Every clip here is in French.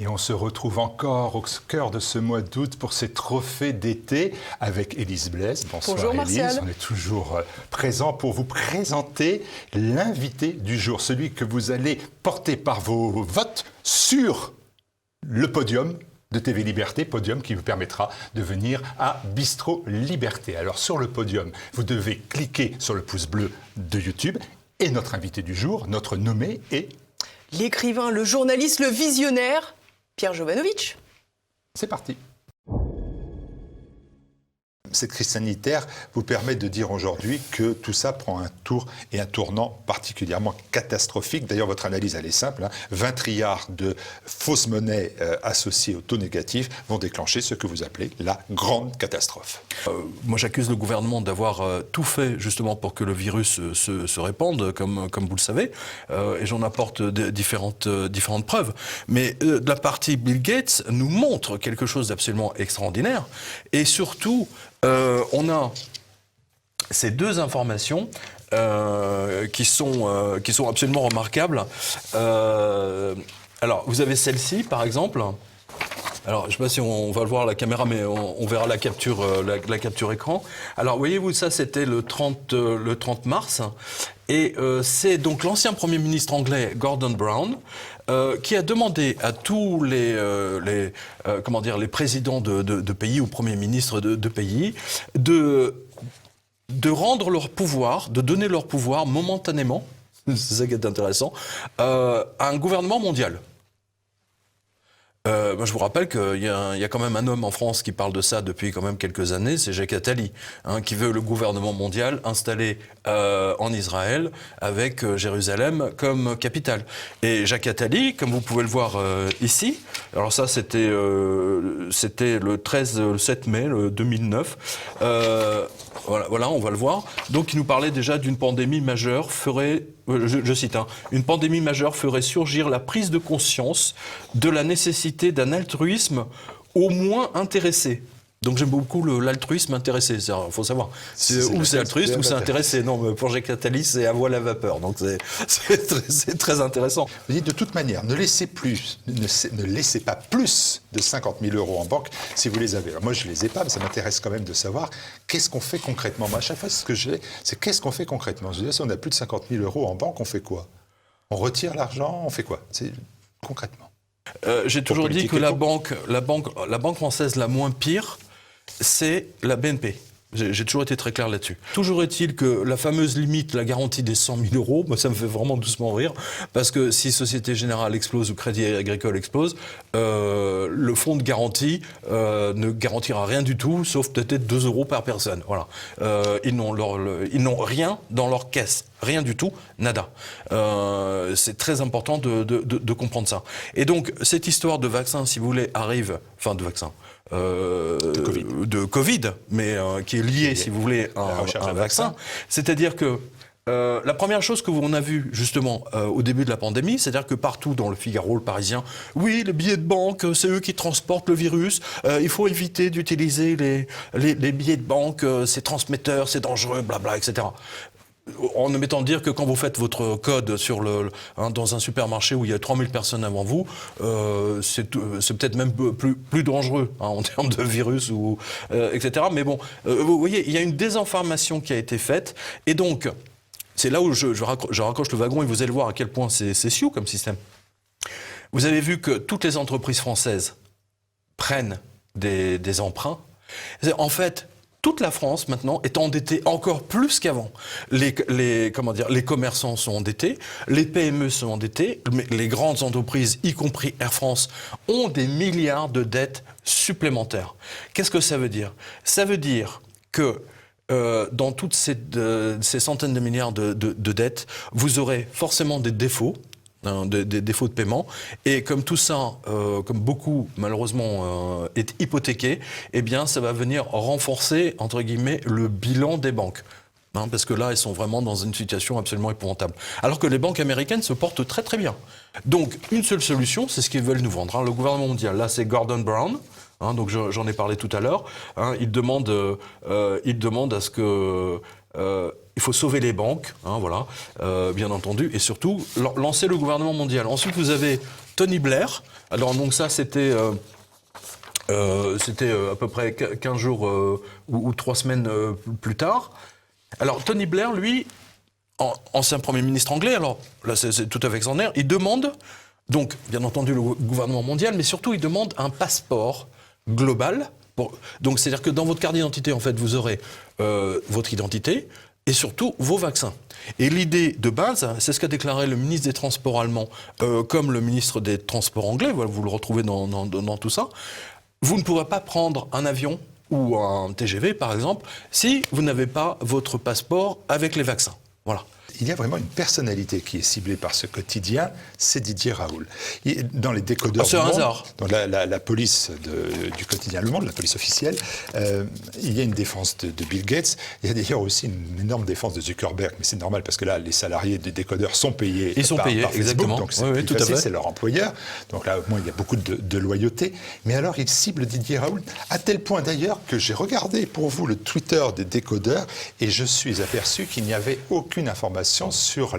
on se retrouve encore au cœur de ce mois d'août pour ces trophées d'été avec Élise Blaise. Bonsoir. Bonjour Élise, Martial. on est toujours présent pour vous présenter l'invité du jour, celui que vous allez porter par vos votes sur le podium de TV Liberté, podium qui vous permettra de venir à Bistro Liberté. Alors sur le podium, vous devez cliquer sur le pouce bleu de YouTube et notre invité du jour, notre nommé est... L'écrivain, le journaliste, le visionnaire, Pierre Jovanovic. C'est parti. Cette crise sanitaire vous permet de dire aujourd'hui que tout ça prend un tour et un tournant particulièrement catastrophique. D'ailleurs, votre analyse, elle est simple. 20 trilliards de fausses monnaies associées au taux négatif vont déclencher ce que vous appelez la grande catastrophe. Moi, j'accuse le gouvernement d'avoir tout fait justement pour que le virus se répande, comme vous le savez, et j'en apporte différentes preuves. Mais de la partie Bill Gates nous montre quelque chose d'absolument extraordinaire, et surtout, on a ces deux informations qui sont absolument remarquables. Alors, vous avez celle-ci, par exemple. Alors, je ne sais pas si on va le voir à la caméra, mais on verra la capture écran. Alors, voyez-vous, ça, c'était le 30 mars. Et c'est donc l'ancien Premier ministre anglais, Gordon Brown, qui a demandé à tous les présidents de pays ou premiers ministres de pays de rendre leur pouvoir, de donner leur pouvoir momentanément, c'est ça qui est intéressant, à un gouvernement mondial. Je vous rappelle qu'il y a quand même un homme en France qui parle de ça depuis quand même quelques années, c'est Jacques Attali, qui veut le gouvernement mondial installé en Israël avec Jérusalem comme capitale. Et Jacques Attali, comme vous pouvez le voir ici, alors ça c'était le 7 mai 2009, voilà, on va le voir. Donc il nous parlait déjà d'une pandémie majeure je cite, une pandémie majeure ferait surgir la prise de conscience de la nécessité d'un altruisme au moins intéressé. Donc j'aime beaucoup l'altruisme intéressé. Il faut savoir, ou c'est altruiste ou c'est intéressé. Non, mais pour Jacques Attali, c'est à voile à vapeur. Donc c'est très intéressant. Vous dites de toute manière, ne laissez pas plus de 50 000 euros en banque si vous les avez. Alors moi, je ne les ai pas, mais ça m'intéresse quand même de savoir qu'est-ce qu'on fait concrètement. Moi, à chaque fois, ce que j'ai, c'est qu'est-ce qu'on fait concrètement. Je dis, si on a plus de 50 000 euros en banque, on fait quoi? On retire l'argent, on fait quoi? C'est concrètement. J'ai toujours dit que la banque française la moins pire, c'est la BNP. J'ai toujours été très clair là-dessus. Toujours est-il que la fameuse limite, la garantie des 100 000 euros, moi, ça me fait vraiment doucement rire, parce que si Société Générale explose ou Crédit Agricole explose, le fonds de garantie ne garantira rien du tout, sauf peut-être 2 euros par personne. Voilà. Ils n'ont rien dans leur caisse. Rien du tout, nada. C'est très important de comprendre ça. Et donc, cette histoire de vaccin, si vous voulez, arrive... Enfin, de vaccin... de Covid, mais qui est lié, si vous voulez, à un vaccin. C'est-à-dire que la première chose qu'on a vue, justement, au début de la pandémie, c'est-à-dire que partout dans le Figaro, le Parisien, oui, les billets de banque, c'est eux qui transportent le virus, il faut éviter d'utiliser les billets de banque, c'est transmetteur, c'est dangereux, blabla, etc. En omettant de dire que quand vous faites votre code dans un supermarché où il y a 3000 personnes avant vous, c'est peut-être même plus dangereux en termes de virus, etc. Mais bon, vous voyez, il y a une désinformation qui a été faite. Et donc, c'est là où je raccroche le wagon et vous allez voir à quel point c'est sioux comme système. Vous avez vu que toutes les entreprises françaises prennent des emprunts. En fait, toute la France, maintenant, est endettée encore plus qu'avant. Les commerçants sont endettés, les PME sont endettés, les grandes entreprises, y compris Air France, ont des milliards de dettes supplémentaires. Qu'est-ce que ça veut dire? Ça veut dire que dans toutes ces centaines de milliards de dettes, vous aurez forcément des défauts, des défauts de paiement, et comme tout ça, comme beaucoup malheureusement est hypothéqué, eh bien ça va venir renforcer entre guillemets le bilan des banques. Parce que là, elles sont vraiment dans une situation absolument épouvantable. Alors que les banques américaines se portent très très bien. Donc une seule solution, c'est ce qu'ils veulent nous vendre. Le gouvernement mondial, là c'est Gordon Brown. Donc j'en ai parlé tout à l'heure. Il demande à ce que il faut sauver les banques, voilà, bien entendu, et surtout lancer le gouvernement mondial. Ensuite, vous avez Tony Blair. Alors donc ça c'était à peu près 15 jours ou 3 semaines plus tard. Alors Tony Blair, lui, ancien Premier ministre anglais, alors là c'est tout à fait extraordinaire, il demande, donc bien entendu le gouvernement mondial, mais surtout il demande un passeport global. Donc c'est-à-dire que dans votre carte d'identité, en fait, vous aurez votre identité et surtout vos vaccins. Et l'idée de base, c'est ce qu'a déclaré le ministre des Transports allemand, comme le ministre des Transports anglais, voilà, vous le retrouvez dans tout ça. Vous ne pourrez pas prendre un avion ou un TGV, par exemple, si vous n'avez pas votre passeport avec les vaccins. Voilà. Il y a vraiment une personnalité qui est ciblée par ce quotidien, c'est Didier Raoult. Dans les décodeurs du Monde, dans la police du quotidien Le Monde, la police officielle, il y a une défense de Bill Gates. Il y a d'ailleurs aussi une énorme défense de Zuckerberg, mais c'est normal parce que là, les salariés des décodeurs sont payés par Facebook, exactement. donc c'est plus facile, c'est leur employeur. Donc là, au moins, il y a beaucoup de loyauté. Mais alors, il cible Didier Raoult, à tel point d'ailleurs que j'ai regardé pour vous le Twitter des décodeurs et je suis aperçu qu'il n'y avait aucune information sur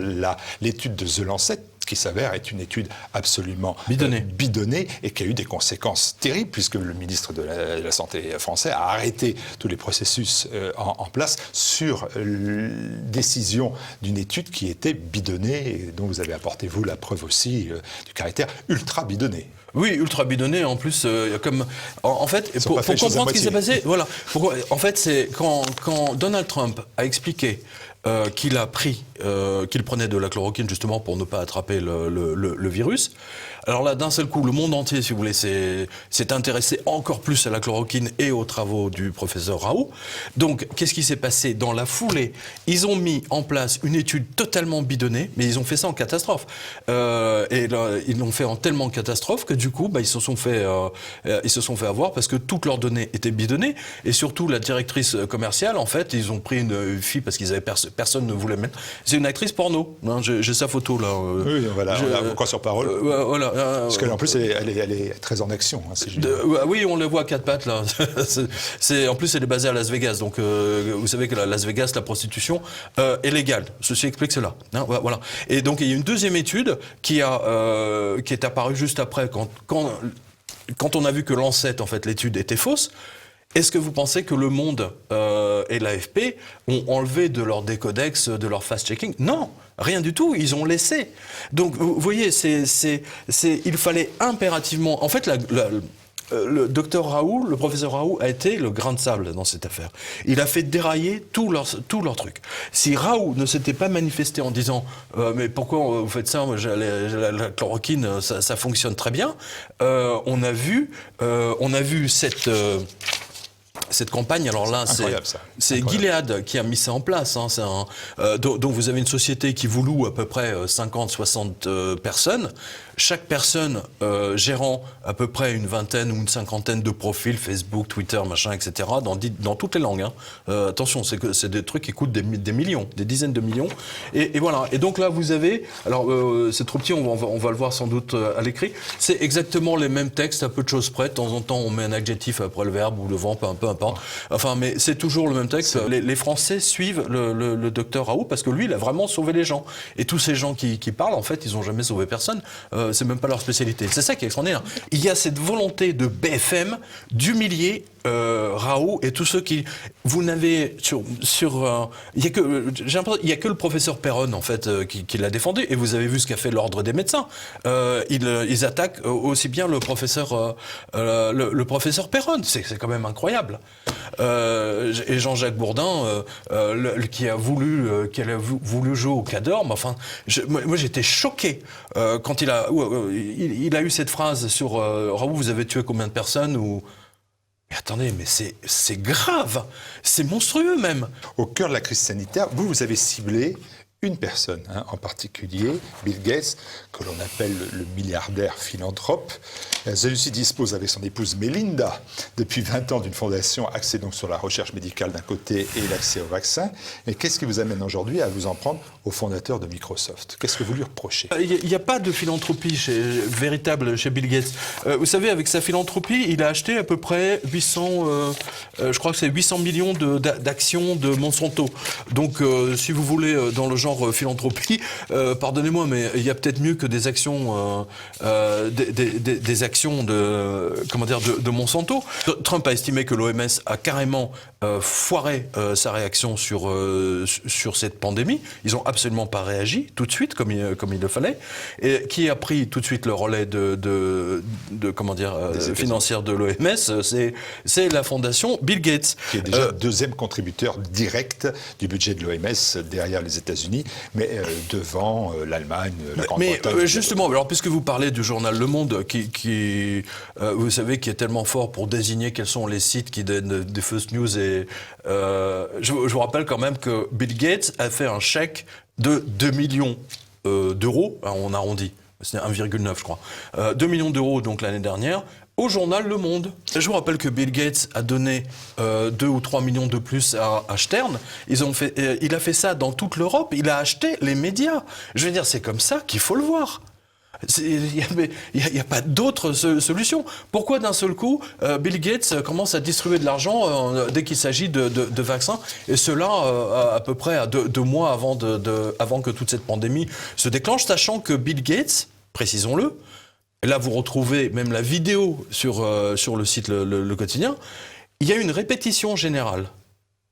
l'étude de The Lancet, qui s'avère être une étude absolument bidonnée et qui a eu des conséquences terribles, puisque le ministre de la Santé français a arrêté tous les processus en place sur décision d'une étude qui était bidonnée, et dont vous avez apporté, vous, la preuve aussi du caractère ultra bidonné. Oui, ultra bidonné. En plus, comme en fait, pour comprendre ce qui s'est passé, voilà. En fait, c'est quand Donald Trump a expliqué qu'il prenait de la chloroquine justement pour ne pas attraper le virus. Alors là, d'un seul coup, le monde entier, si vous voulez, s'est intéressé encore plus à la chloroquine et aux travaux du professeur Raoult. Donc, qu'est-ce qui s'est passé dans la foulée? Ils ont mis en place une étude totalement bidonnée, mais ils ont fait ça en catastrophe. Et là, ils l'ont fait en tellement catastrophe que du coup, ils se sont fait avoir parce que toutes leurs données étaient bidonnées. Et surtout, la directrice commerciale, en fait, ils ont pris une fille parce qu'ils avaient personne ne voulait mettre. C'est une actrice porno. Hein, j'ai sa photo là. Oui, voilà. On croit sur parole. Voilà. Parce qu'en plus, elle est très en action. Hein, oui, on la voit à quatre pattes là. En plus, elle est basée à Las Vegas. Donc, vous savez que Las Vegas, la prostitution est légale. Ceci explique cela. Hein, voilà. Et donc, il y a une deuxième étude qui est apparue juste après, quand on a vu que Lancet, en fait, l'étude était fausse. Est-ce que vous pensez que Le Monde et l'AFP ont enlevé de leur décodex, de leur fast-checking? Non, rien du tout, ils ont laissé. Donc, vous voyez, il fallait impérativement... En fait, le docteur Raoult, le professeur Raoult, a été le grain de sable dans cette affaire. Il a fait dérailler tout leur truc. Si Raoult ne s'était pas manifesté en disant mais pourquoi vous faites ça, la chloroquine, ça fonctionne très bien, on a vu cette campagne, alors là, c'est Gilead qui a mis ça en place. Hein, donc vous avez une société qui vous loue à peu près 50-60 personnes. Chaque personne gérant à peu près une vingtaine ou une cinquantaine de profils, Facebook, Twitter, machin, etc., dans toutes les langues. Hein. Attention, c'est des trucs qui coûtent des millions, des dizaines de millions. Et voilà. Et donc là, vous avez... Alors, c'est trop petit, on va le voir sans doute à l'écrit. C'est exactement les mêmes textes, à peu de choses près. De temps en temps, on met un adjectif après le verbe ou le vent, peu importe. Enfin, mais c'est toujours le même texte. Les Français suivent le docteur Raoult parce que lui, il a vraiment sauvé les gens. Et tous ces gens qui parlent, en fait, ils n'ont jamais sauvé personne. C'est même pas leur spécialité. C'est ça qui est extraordinaire. Il y a cette volonté de BFM d'humilier Raoult et tous ceux qui... Vous n'avez il y a que le professeur Perron, en fait, qui l'a défendu. Et vous avez vu ce qu'a fait l'ordre des médecins. Ils attaquent aussi bien le professeur Perron. C'est quand même incroyable. Et Jean-Jacques Bourdin, qui a voulu jouer au Cador. Mais enfin, moi, j'étais choqué quand il a eu cette phrase sur Raoult, vous avez tué combien de personnes ou... Mais attendez, mais c'est grave, c'est monstrueux même. Au cœur de la crise sanitaire, vous avez ciblé une personne en particulier, Bill Gates, que l'on appelle le milliardaire philanthrope. Celui-ci dispose avec son épouse Melinda depuis 20 ans d'une fondation axée donc sur la recherche médicale d'un côté et l'accès au vaccin. Mais qu'est-ce qui vous amène aujourd'hui à vous en prendre au fondateur de Microsoft? Qu'est-ce que vous lui reprochez? Il n'y a pas de philanthropie véritable chez Bill Gates. Vous savez, avec sa philanthropie, il a acheté à peu près 800 millions d'actions de Monsanto. Donc, si vous voulez, dans le genre genre philanthropie, pardonnez-moi, mais il y a peut-être mieux que des actions, des actions de Monsanto. Trump a estimé que l'OMS a carrément foiré sa réaction sur cette pandémie. Ils n'ont absolument pas réagi tout de suite comme il le fallait. Et qui a pris tout de suite le relais financière de l'OMS, c'est la fondation Bill Gates. Qui est déjà deuxième contributeur direct du budget de l'OMS derrière les États-Unis, mais devant l'Allemagne, la Grande-Bretagne. Mais justement, alors puisque vous parlez du journal Le Monde, qui vous savez, qui est tellement fort pour désigner quels sont les sites qui donnent des fausses news, et je vous rappelle quand même que Bill Gates a fait un chèque de 2 millions d'euros, on arrondit, c'est 1,9 je crois, 2 millions d'euros donc l'année dernière, au journal Le Monde. Je vous rappelle que Bill Gates a donné 2 ou 3 millions de plus à Stern. Il a fait ça dans toute l'Europe, il a acheté les médias. Je veux dire, c'est comme ça qu'il faut le voir. Il n'y a pas d'autre solution. Pourquoi d'un seul coup, Bill Gates commence à distribuer de l'argent dès qu'il s'agit de vaccins, et cela à peu près à 2 mois avant que toute cette pandémie se déclenche, sachant que Bill Gates, précisons-le, et là vous retrouvez même la vidéo sur le site le Quotidien, il y a une répétition générale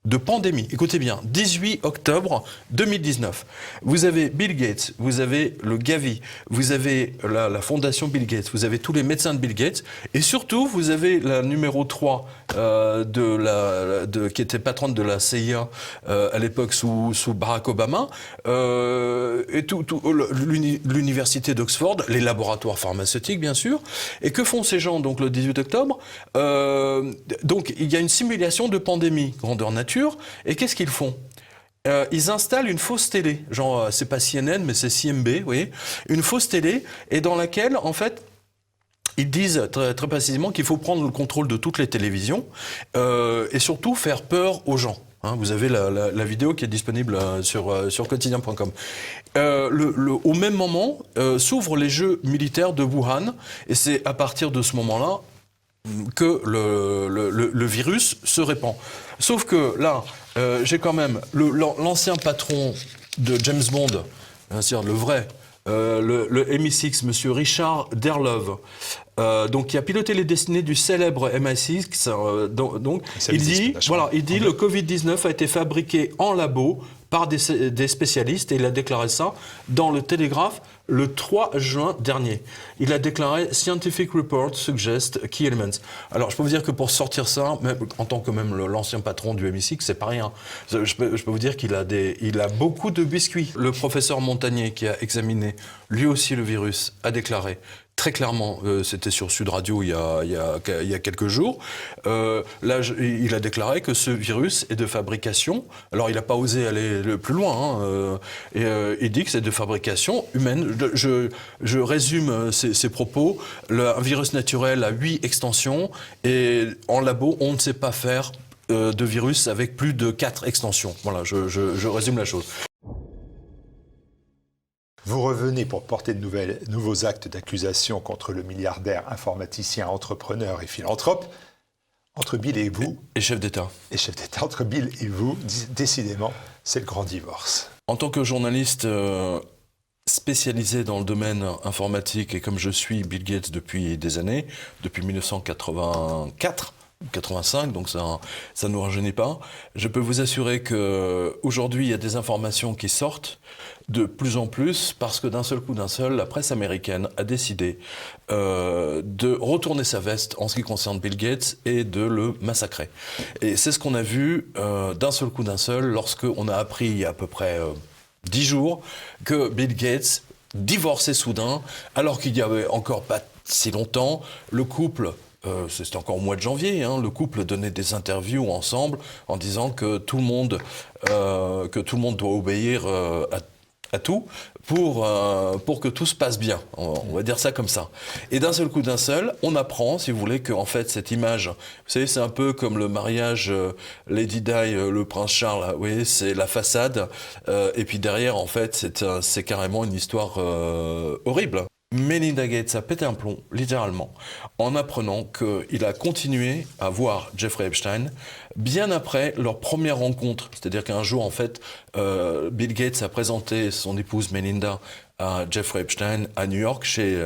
de pandémie. Écoutez bien, 18 octobre 2019. Vous avez Bill Gates, vous avez le Gavi, vous avez la fondation Bill Gates, vous avez tous les médecins de Bill Gates, et surtout, vous avez la numéro 3 qui était patronne de la CIA à l'époque sous Barack Obama, et l'université d'Oxford, les laboratoires pharmaceutiques, bien sûr. Et que font ces gens, donc, le 18 octobre donc, il y a une simulation de pandémie, grandeur nature. Et qu'est-ce qu'ils font ? Ils installent une fausse télé, genre c'est pas CNN mais c'est CMB, vous voyez, une fausse télé, et dans laquelle en fait ils disent très, très précisément qu'il faut prendre le contrôle de toutes les télévisions et surtout faire peur aux gens. Vous avez la vidéo qui est disponible sur quotidien.com. Au même moment s'ouvrent les Jeux militaires de Wuhan, et c'est à partir de ce moment-là que le virus se répand. Sauf que là, j'ai quand même l'ancien patron de James Bond, c'est-à-dire le vrai, le MI6, monsieur Richard Derlove, donc qui a piloté les destinées du célèbre MI6, donc il dit le Covid-19 a été fabriqué en labo par des spécialistes, et il a déclaré ça dans le Télégraphe le 3 juin dernier. Il a déclaré « Scientific report suggest key elements ». Alors, je peux vous dire que pour sortir ça, même, en tant que même l'ancien patron du MI6, c'est pas rien. Je peux vous dire qu'il a beaucoup de biscuits. Le professeur Montagnier, qui a examiné lui aussi le virus, a déclaré très clairement, c'était sur Sud Radio il y a quelques jours, là, il a déclaré que ce virus est de fabrication, alors il n'a pas osé aller le plus loin, et il dit que c'est de fabrication humaine. Je résume ses propos. Un virus naturel a 8 extensions, et en labo, on ne sait pas faire de virus avec plus de 4 extensions. Voilà, je résume la chose. Vous revenez pour porter de nouveaux actes d'accusation contre le milliardaire, informaticien, entrepreneur et philanthrope. Entre Bill et vous... Et chef d'État. Et chef d'État, entre Bill et vous, décidément, c'est le grand divorce. En tant que journaliste spécialisé dans le domaine informatique, et comme je suis Bill Gates depuis des années, depuis 1984, 85, donc ça ne nous rajeunit pas. Je peux vous assurer qu'aujourd'hui, il y a des informations qui sortent de plus en plus, parce que d'un seul, la presse américaine a décidé de retourner sa veste en ce qui concerne Bill Gates et de le massacrer. Et c'est ce qu'on a vu d'un seul, lorsqu'on a appris il y a à peu près 10 jours que Bill Gates divorçait soudain, alors qu'il n'y avait encore pas si longtemps, le couple... c'était encore au mois de janvier, le couple donnait des interviews ensemble en disant que tout le monde doit obéir à tout pour que tout se passe bien. On va dire ça comme ça. Et d'un seul, on apprend, si vous voulez, qu'en fait, cette image, vous savez, c'est un peu comme le mariage Lady Di, le prince Charles, vous voyez, c'est la façade, et puis derrière, en fait, c'est carrément une histoire horrible. Melinda Gates a pété un plomb, littéralement, en apprenant qu'il a continué à voir Jeffrey Epstein bien après leur première rencontre. C'est-à-dire qu'un jour, en fait, Bill Gates a présenté son épouse Melinda à Jeffrey Epstein à New York chez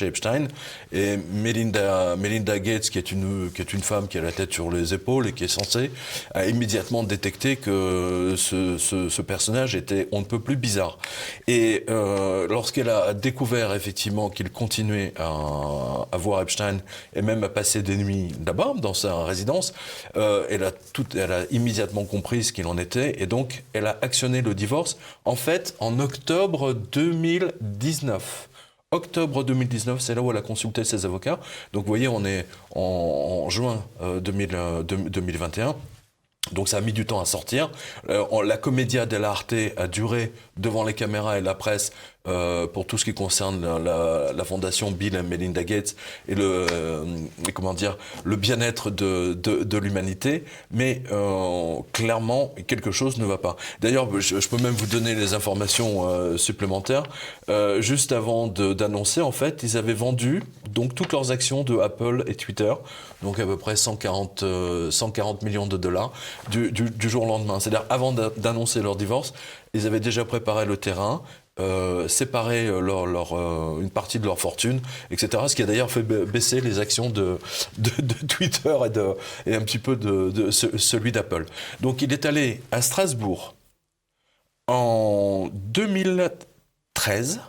Epstein, et Melinda Gates, qui est une femme qui a la tête sur les épaules et qui est censée, a immédiatement détecté que ce personnage était on ne peut plus bizarre. Et lorsqu'elle a découvert effectivement qu'il continuait à voir Epstein et même à passer des nuits là-bas dans sa résidence, elle a immédiatement compris ce qu'il en était, et donc elle a actionné le divorce en fait en octobre 2019. Octobre 2019, c'est là où elle a consulté ses avocats. Donc vous voyez, on est en juin 2021. Donc ça a mis du temps à sortir. La commedia dell'arte a duré devant les caméras et la presse pour tout ce qui concerne la fondation Bill et Melinda Gates et le bien-être de l'humanité. Mais clairement, quelque chose ne va pas. D'ailleurs, je peux même vous donner les informations supplémentaires. Juste avant d'annoncer, en fait, ils avaient vendu donc toutes leurs actions de Apple et Twitter, donc à peu près 140 millions de dollars. Du jour au lendemain. C'est-à-dire, avant d'annoncer leur divorce, ils avaient déjà préparé le terrain, séparé une partie de leur fortune, etc. Ce qui a d'ailleurs fait baisser les actions de Twitter et un petit peu de celui d'Apple. Donc, il est allé à Strasbourg en 2013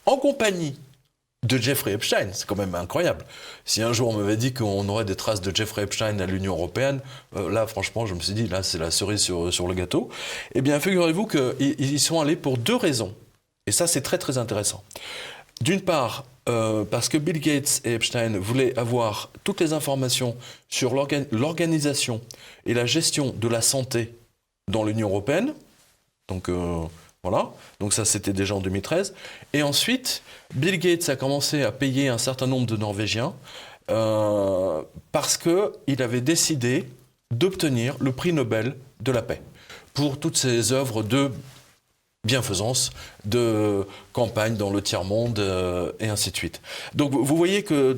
en compagnie de Jeffrey Epstein. C'est quand même incroyable. Si un jour on m'avait dit qu'on aurait des traces de Jeffrey Epstein à l'Union européenne, là franchement je me suis dit, là c'est la cerise sur le gâteau. Eh bien figurez-vous qu'ils y sont allés pour deux raisons. Et ça c'est très très intéressant. D'une part, parce que Bill Gates et Epstein voulaient avoir toutes les informations sur l'organisation et la gestion de la santé dans l'Union européenne. Donc voilà, donc ça c'était déjà en 2013. Et ensuite, Bill Gates a commencé à payer un certain nombre de Norvégiens parce qu'il avait décidé d'obtenir le prix Nobel de la paix pour toutes ses œuvres de bienfaisance, de campagne dans le tiers-monde et ainsi de suite. Donc vous voyez que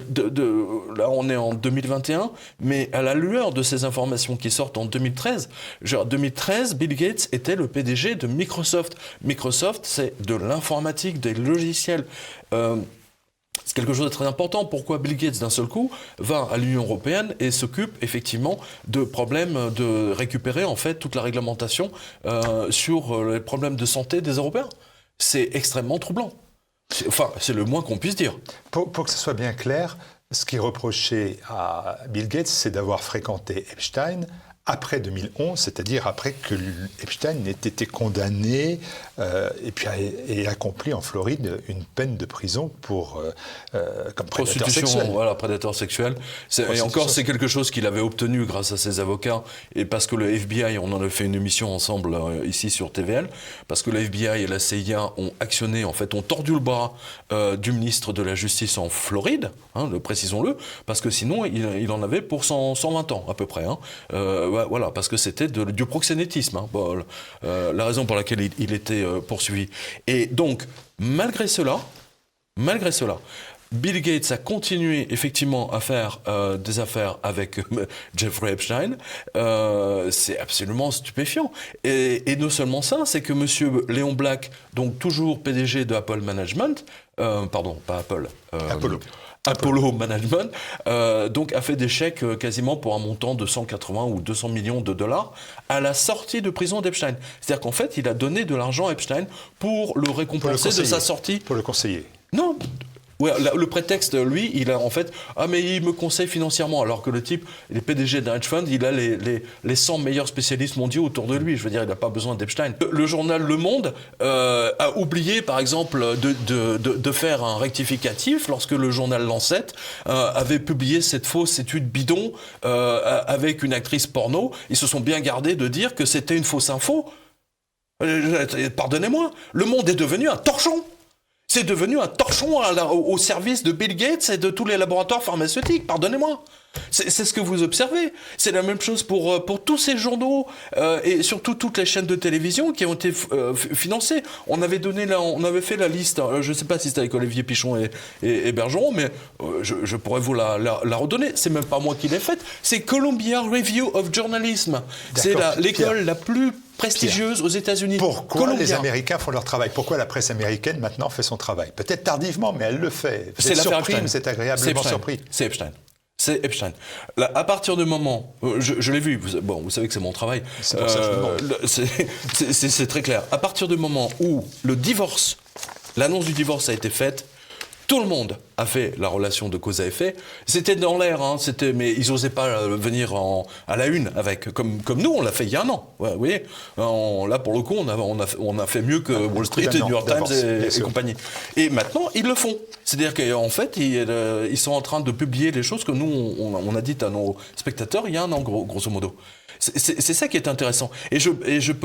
là on est en 2021, mais à la lueur de ces informations qui sortent en 2013, genre 2013, Bill Gates était le PDG de Microsoft. Microsoft, c'est de l'informatique, des logiciels. C'est quelque chose de très important. Pourquoi Bill Gates, d'un seul coup, va à l'Union européenne et s'occupe effectivement de problèmes, de récupérer en fait toute la réglementation sur les problèmes de santé des Européens? C'est extrêmement troublant. C'est le moins qu'on puisse dire. Pour que ce soit bien clair, ce qui est reproché à Bill Gates, c'est d'avoir fréquenté Epstein après 2011, c'est-à-dire après que Epstein ait été condamné et accompli en Floride une peine de prison comme prédateur sexuel. Voilà, prédateur sexuel. Et encore, c'est quelque chose qu'il avait obtenu grâce à ses avocats, et parce que le FBI, on en a fait une émission ensemble ici sur TVL, parce que le FBI et la CIA ont actionné, en fait, ont tordu le bras du ministre de la Justice en Floride, précisons-le, parce que sinon, il en avait pour 120 ans à peu près. Voilà, parce que c'était du proxénétisme, la raison pour laquelle il était poursuivi. Et donc, malgré cela, Bill Gates a continué effectivement à faire des affaires avec Jeffrey Epstein. C'est absolument stupéfiant. Et non seulement ça, c'est que monsieur Léon Black, donc toujours PDG de Apple Management, pardon, pas Apple. Apollo Management, donc a fait des chèques quasiment pour un montant de 180 ou 200 millions de dollars à la sortie de prison d'Epstein. C'est-à-dire qu'en fait, il a donné de l'argent à Epstein pour le récompenser de sa sortie. Pour le conseiller. Non. Ouais, le prétexte, lui, il a en fait mais il me conseille financièrement, alors que le type, il est PDG d'un hedge fund, il a les 100 meilleurs spécialistes mondiaux autour de lui. Je veux dire, il n'a pas besoin d'Epstein. Le journal Le Monde a oublié, par exemple, de faire un rectificatif lorsque le journal Lancet avait publié cette fausse étude bidon avec une actrice porno. Ils se sont bien gardés de dire que c'était une fausse info. Pardonnez-moi, Le Monde est devenu un torchon. C'est devenu un torchon au service de Bill Gates et de tous les laboratoires pharmaceutiques, pardonnez-moi. C'est ce que vous observez. C'est la même chose pour tous ces journaux et surtout toutes les chaînes de télévision qui ont été financées. On avait fait la liste, je ne sais pas si c'était avec Olivier Pichon et Bergeron, mais je pourrais vous la redonner. C'est même pas moi qui l'ai faite, c'est Columbia Review of Journalism. C'est l'école la plus prestigieuse aux États-Unis. Pourquoi les Américains font leur travail? Pourquoi la presse américaine maintenant fait son travail? Peut-être tardivement, mais elle le fait. Vous êtes surpris, mais c'est agréablement surpris. C'est Epstein. C'est Epstein. Là, à partir du moment, je l'ai vu, vous savez que c'est mon travail. C'est pour ça que je demande. C'est très clair. À partir du moment où l'annonce du divorce a été faite, tout le monde a fait la relation de cause à effet. C'était dans l'air, mais ils n'osaient pas venir à la une avec, comme nous, on l'a fait il y a un an. Ouais, vous voyez, là pour le coup, on a fait mieux que Wall Street et New York Times et compagnie. Et maintenant, ils le font. C'est-à-dire qu'en fait, ils sont en train de publier les choses que nous, on a dites à nos spectateurs il y a un an, grosso modo. C'est ça qui est intéressant. Et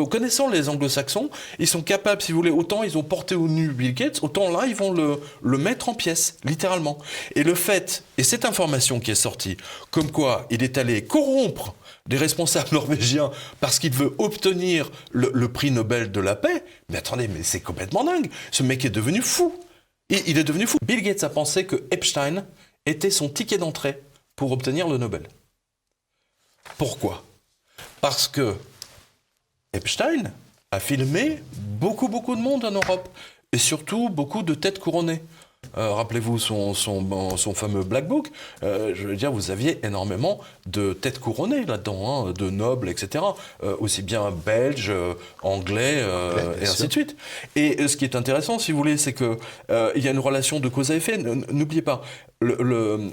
connaissant les anglo-saxons, ils sont capables, si vous voulez, autant ils ont porté au nu Bill Gates, autant là, ils vont le mettre en pièces, littéralement. Et le fait, et cette information qui est sortie, comme quoi il est allé corrompre des responsables norvégiens parce qu'il veut obtenir le prix Nobel de la paix, mais attendez, mais c'est complètement dingue. Ce mec est devenu fou. Il est devenu fou. Bill Gates a pensé que Epstein était son ticket d'entrée pour obtenir le Nobel. Pourquoi ? Parce que Epstein a filmé beaucoup de monde en Europe, et surtout beaucoup de têtes couronnées. Rappelez-vous son fameux Black Book. Je veux dire, vous aviez énormément de têtes couronnées là-dedans, de nobles, etc. Aussi bien belges, anglais, et ainsi de suite. Et ce qui est intéressant, si vous voulez, c'est que il y a une relation de cause à effet. N'oubliez pas, le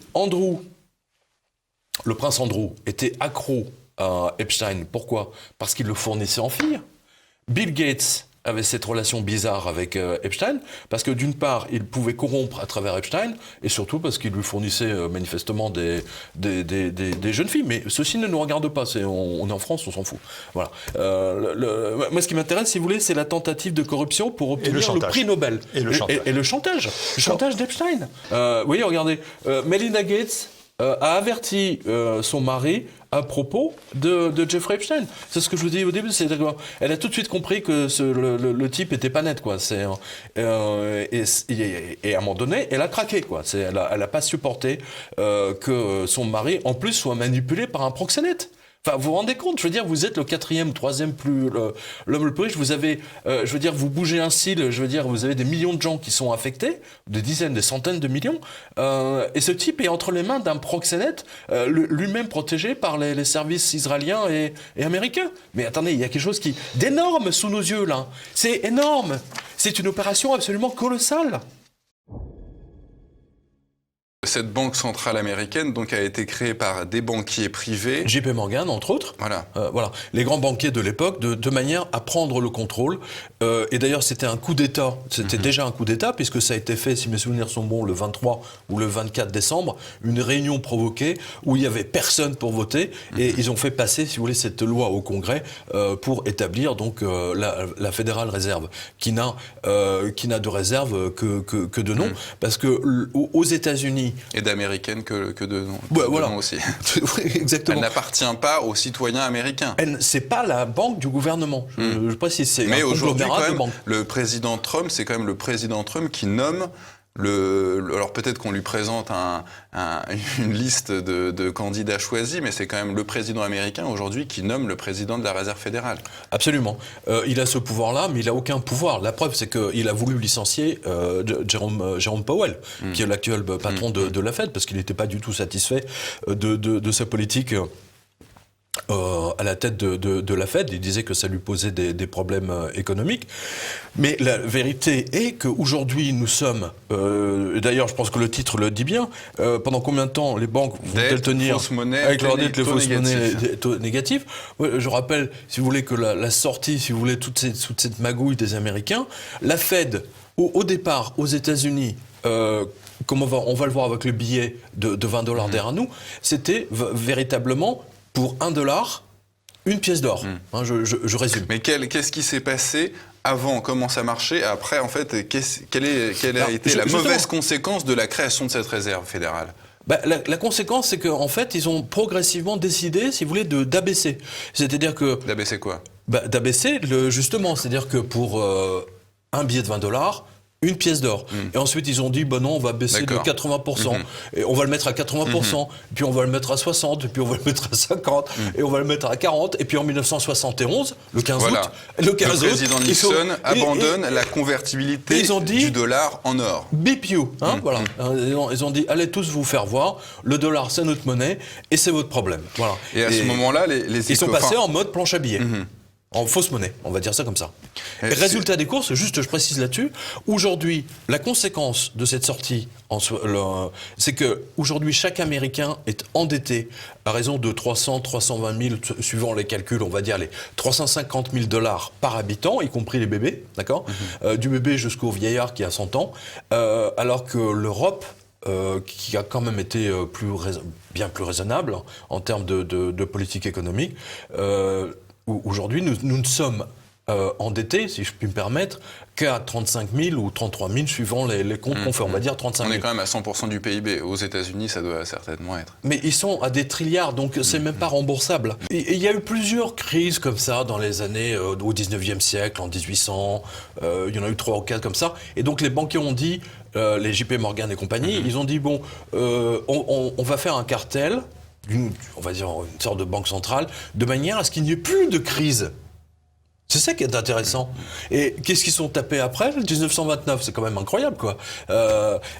prince Andrew était accro à Epstein. Pourquoi ? Parce qu'il le fournissait en filles. Bill Gates avait cette relation bizarre avec Epstein, parce que d'une part, il pouvait corrompre à travers Epstein, et surtout parce qu'il lui fournissait manifestement des jeunes filles. Mais ceci ne nous regarde pas, on est en France, on s'en fout. Voilà. Moi, ce qui m'intéresse, si vous voulez, c'est la tentative de corruption pour obtenir le prix Nobel. Et le chantage. Le chantage d'Epstein. Vous voyez, regardez, Melinda Gates a averti son mari à propos de Jeffrey Epstein. C'est ce que je vous dis au début. Elle a tout de suite compris que le type était pas net, quoi. Et à un moment donné, elle a craqué, quoi. Elle a pas supporté que son mari, en plus, soit manipulé par un proxénète. Enfin, vous vous rendez compte, je veux dire, vous êtes le 4e, 3e l'homme le plus riche, vous avez, je veux dire, vous bougez un cil, je veux dire, vous avez des millions de gens qui sont affectés, des dizaines, des centaines de millions, et ce type est entre les mains d'un proxénète, lui-même protégé par les services israéliens et américains. Mais attendez, il y a quelque chose d'énorme sous nos yeux, là. C'est énorme. C'est une opération absolument colossale. Cette banque centrale américaine donc, a été créée par des banquiers privés. JP Morgan, entre autres. Voilà. Voilà. Les grands banquiers de l'époque, de manière à prendre le contrôle. Et d'ailleurs, c'était un coup d'État. C'était déjà un coup d'État, puisque ça a été fait, si mes souvenirs sont bons, le 23 ou le 24 décembre, une réunion provoquée où il n'y avait personne pour voter. Et ils ont fait passer, si vous voulez, cette loi au Congrès pour établir donc la Federal Reserve, qui n'a de réserve que de nom. Parce que aux États-Unis, et d'américaine que de nom. Ouais, voilà. Nom aussi. Exactement. Elle n'appartient pas aux citoyens américains. C'est pas la banque du gouvernement. Je précise, c'est mais un aujourd'hui, conglomérat de banques. Le président Trump, c'est quand même le président Trump qui nomme alors peut-être qu'on lui présente une liste de candidats choisis, mais c'est quand même le président américain aujourd'hui qui nomme le président de la Réserve fédérale. Absolument. Il a ce pouvoir-là, mais il n'a aucun pouvoir. La preuve, c'est qu'il a voulu licencier Jerome Powell, qui est l'actuel patron de la Fed, parce qu'il n'était pas du tout satisfait de sa politique à la tête de la Fed. Il disait que ça lui posait des problèmes économiques. Mais la vérité est qu'aujourd'hui, nous sommes... d'ailleurs, je pense que le titre le dit bien. Pendant combien de temps les banques vont-elles tenir avec leur dette, les fausses monnaies, les taux négatifs? Je rappelle, si vous voulez, que la sortie, si vous voulez, toute cette magouille des Américains, la Fed, au départ, aux États-Unis... comme on va le voir avec le billet de $20 derrière nous, c'était véritablement... pour $1, une pièce d'or. Je résume. Mais qu'est-ce qui s'est passé avant comment ça marchait, et après, en fait, quelle a été la mauvaise conséquence de la création de cette réserve fédérale? La conséquence, c'est qu'en fait, ils ont progressivement décidé, si vous voulez, d'abaisser. C'est-à-dire que... D'abaisser quoi? D'abaisser, justement. C'est-à-dire que pour un billet de $20, une pièce d'or. Et ensuite, ils ont dit, non, on va baisser de 80%. Et on va le mettre à 80%. Puis on va le mettre à 60%. Et puis on va le mettre à 50%. Et on va le mettre à 40%. Et puis en 1971, le 15 août... Le président Nixon abandonne la convertibilité du dollar en or. Beep you. Voilà. Ils ont dit, allez tous vous faire voir. Le dollar, c'est notre monnaie. Et c'est votre problème. Voilà. Et à ce moment-là, ils sont passés en mode planche à billets. En fausse monnaie, on va dire ça comme ça. Et résultat des courses, juste je précise là-dessus, aujourd'hui, la conséquence de cette sortie, c'est que aujourd'hui chaque Américain est endetté à raison de 300, 320 000, suivant les calculs, on va dire les 350 000 $ par habitant, y compris les bébés, d'accord, du bébé jusqu'au vieillard qui a 100 ans, alors que l'Europe, qui a quand même été bien plus raisonnable en termes de politique économique, aujourd'hui, nous ne sommes endettés, si je puis me permettre, qu'à 35 000 ou 33 000, suivant les comptes qu'on fait. On va dire 35 000. On est quand même à 100% du PIB. Aux États-Unis, ça doit certainement être. Mais ils sont à des trilliards, donc c'est même pas remboursable. Et il y a eu plusieurs crises comme ça dans les années au 19e siècle, en 1800. Il y en a eu 3 ou 4 comme ça. Et donc les banquiers ont dit, les JP Morgan et compagnie, ils ont dit, on va faire un cartel, on va dire une sorte de banque centrale, de manière à ce qu'il n'y ait plus de crise. C'est ça qui est intéressant. Et qu'est-ce qu'ils sont tapés après, le 1929? C'est quand même incroyable, quoi.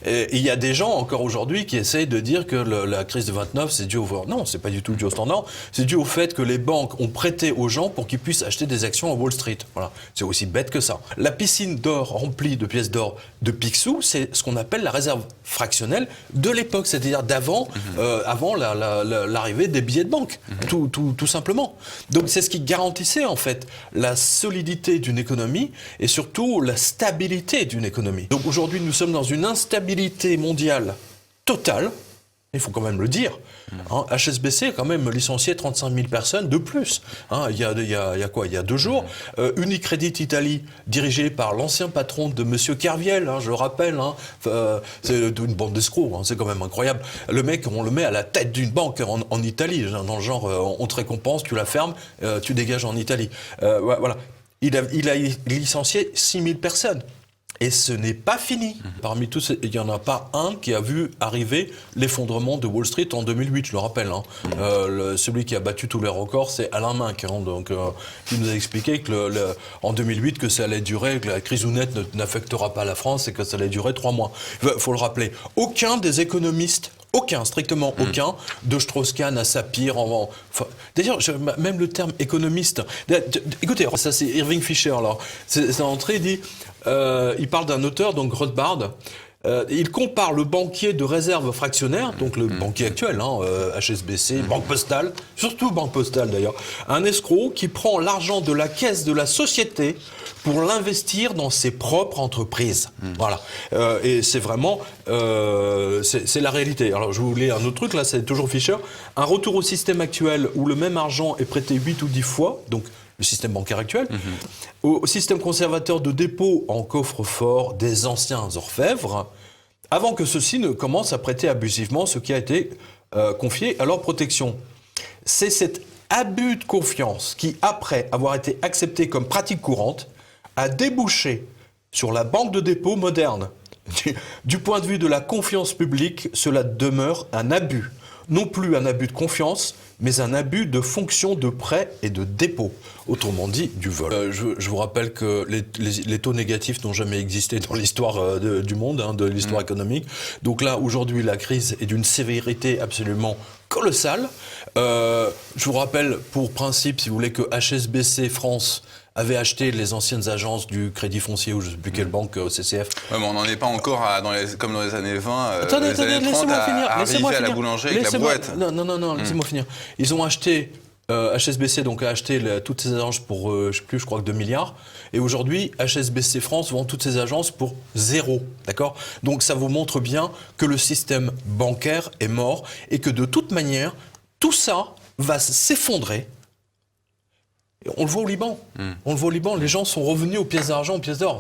Et il y a des gens, encore aujourd'hui, qui essayent de dire que la crise de 29, c'est dû au... Non, c'est pas du tout dû au standard. C'est dû au fait que les banques ont prêté aux gens pour qu'ils puissent acheter des actions à Wall Street. Voilà. C'est aussi bête que ça. La piscine d'or remplie de pièces d'or de Picsou, c'est ce qu'on appelle la réserve fractionnelle de l'époque, c'est-à-dire d'avant, avant l'arrivée des billets de banque, tout simplement. Donc c'est ce qui garantissait, en fait, la solidité d'une économie et surtout la stabilité d'une économie. Donc aujourd'hui, nous sommes dans une instabilité mondiale totale, il faut quand même le dire. HSBC a quand même licencié 35 000 personnes de plus. Il y a quoi? Il y a 2 jours. Unicredit Italie, dirigé par l'ancien patron de M. Kerviel, je le rappelle. C'est une bande d'escrocs, c'est quand même incroyable. Le mec, on le met à la tête d'une banque en Italie, dans le genre, on te récompense, tu la fermes, tu dégages en Italie. Voilà. Il a licencié 6 000 personnes. Et ce n'est pas fini. Parmi tous, il n'y en a pas un qui a vu arriver l'effondrement de Wall Street en 2008, je le rappelle. Celui qui a battu tous les records, c'est Alain Minck, qui nous a expliqué que en 2008, que ça allait durer, que la crise nette n'affectera pas la France et que ça allait durer 3 mois. Il faut le rappeler. Aucun des économistes, strictement aucun, de Strauss-Kahn à Sapir. D'ailleurs, même le terme économiste. Écoutez, ça c'est Irving Fisher. Alors, c'est entrée, il dit, il parle d'un auteur, donc Rothbard. Il compare le banquier de réserve fractionnaire, donc le banquier actuel, HSBC, Banque Postale, surtout Banque Postale d'ailleurs, un escroc qui prend l'argent de la caisse de la société pour l'investir dans ses propres entreprises. Voilà. Et c'est vraiment, c'est la réalité. Alors je vous lis un autre truc, là c'est toujours Fischer. Un retour au système actuel où le même argent est prêté 8 ou 10 fois, donc le système bancaire actuel, au système conservateur de dépôt en coffre-fort des anciens orfèvres, avant que ceux-ci ne commencent à prêter abusivement ce qui a été confié à leur protection. C'est cet abus de confiance qui, après avoir été accepté comme pratique courante, a débouché sur la banque de dépôt moderne. Du point de vue de la confiance publique, cela demeure un abus. Non plus un abus de confiance, mais un abus de fonction de prêt et de dépôt. Autrement dit, du vol. Je vous rappelle que les taux négatifs n'ont jamais existé dans l'histoire du monde, de l'histoire économique. Donc là, aujourd'hui, la crise est d'une sévérité absolument colossale. Je vous rappelle, pour principe, si vous voulez, que HSBC France avait acheté les anciennes agences du Crédit Foncier ou je ne sais plus quelle banque, CCF. Ouais, mais on n'en est pas encore comme dans les années 20, attendez, les années 30, laissez-moi à finir. la boulangerie avec la brouette. Non, laissez-moi finir. Ils ont acheté, HSBC donc a acheté toutes ces agences pour, je crois que 2 milliards. Et aujourd'hui, HSBC France vend toutes ces agences pour 0. D'accord ? Donc ça vous montre bien que le système bancaire est mort et que de toute manière, tout ça va s'effondrer. On le voit au Liban. On le voit au Liban, les gens sont revenus aux pièces d'argent, aux pièces d'or.